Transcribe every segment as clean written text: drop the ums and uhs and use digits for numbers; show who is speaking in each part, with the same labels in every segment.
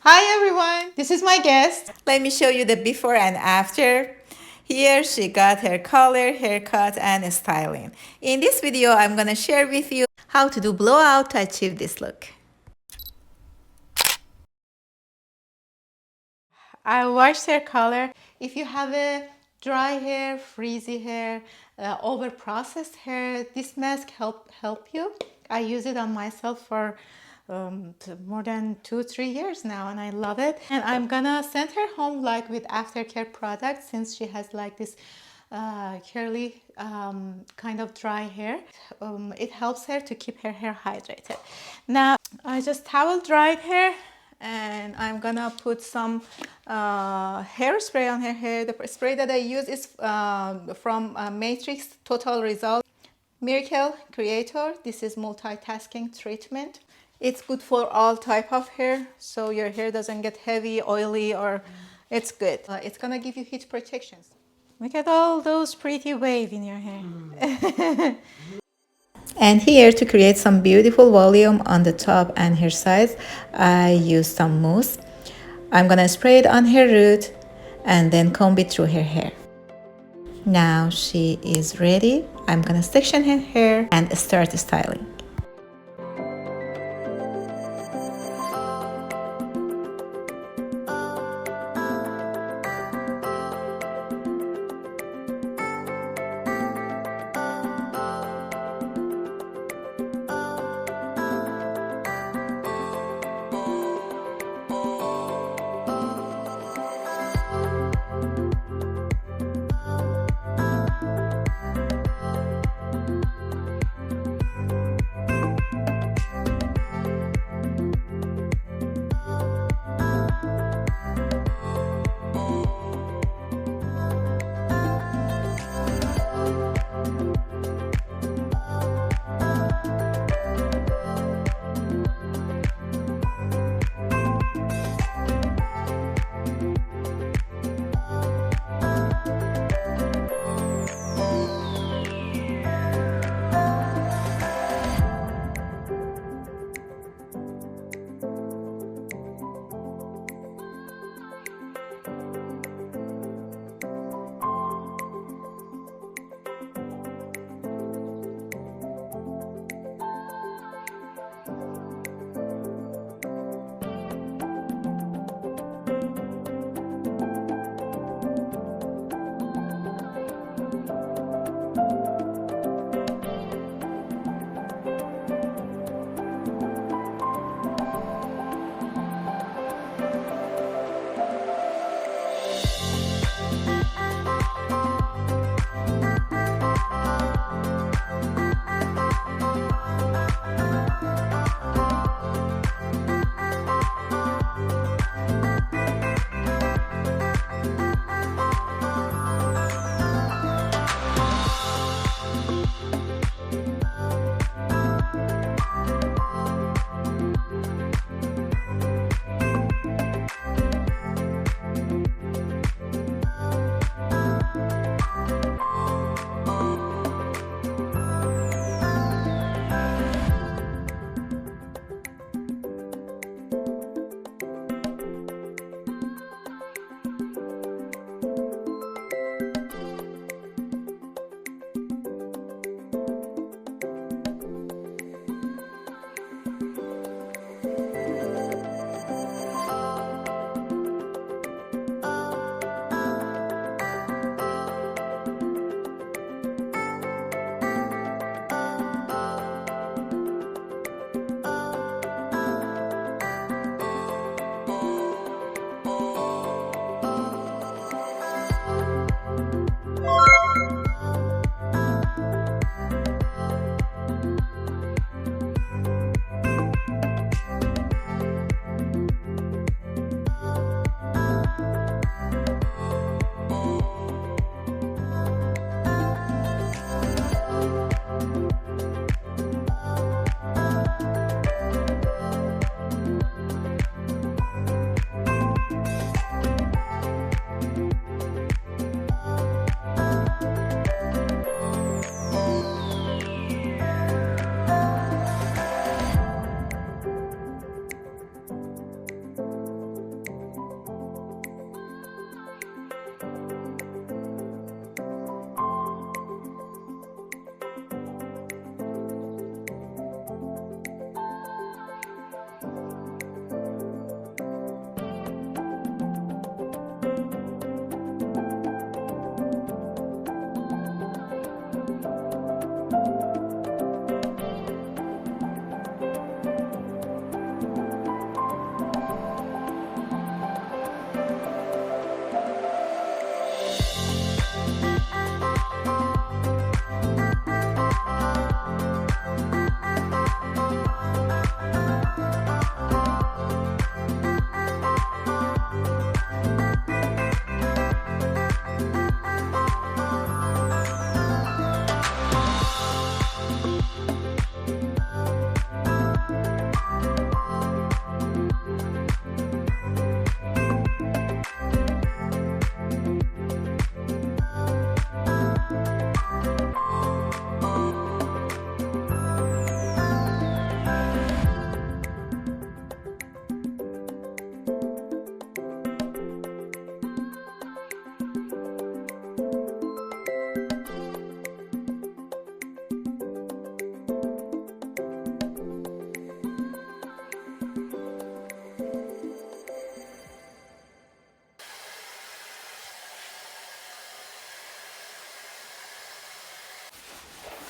Speaker 1: Hi everyone, this is my guest.
Speaker 2: Let me show you the before and after. Here she got her color, haircut, and styling. In this video, I'm gonna share with you how to do blowout to achieve this look.
Speaker 1: I washed hair color. If you have a dry hair, frizzy hair, over processed hair, this mask help you. I use it on myself for more than 2-3 years now, and I love it. And I'm gonna send her home like with aftercare products since she has like this curly kind of dry hair. It helps her to keep her hair hydrated. Now I just towel dried her, and I'm gonna put some hairspray on her hair. The spray that I use is from Matrix Total Result Miracle Creator. This is multitasking treatment. It's good for all type of hair, so your hair doesn't get heavy, oily, or it's good. It's gonna give you heat protection. Look at all those pretty waves in your hair.
Speaker 2: And here to create some beautiful volume on the top and her sides, I use some mousse. I'm gonna spray it on her root and then comb it through her hair. Now she is ready. I'm gonna section her hair and start styling.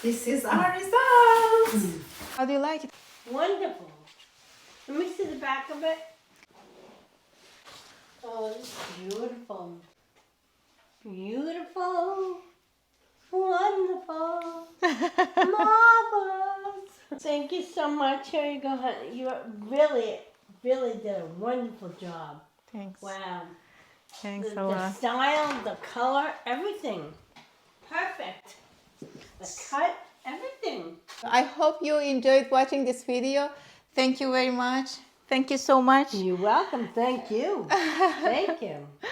Speaker 1: This is our result. How do you like it?
Speaker 3: Wonderful. Let me see the back of it. Oh, it's beautiful. Beautiful. Wonderful. Marvelous. Thank you so much. Here you go, honey. You really, really did a wonderful job.
Speaker 1: Thanks.
Speaker 3: Wow.
Speaker 1: Thanks a
Speaker 3: The
Speaker 1: lot.
Speaker 3: style, the color, everything. Perfect. The cut, everything.
Speaker 1: I hope you enjoyed watching this video. Thank you very much. Thank you so much.
Speaker 3: You're welcome. Thank you. Thank you.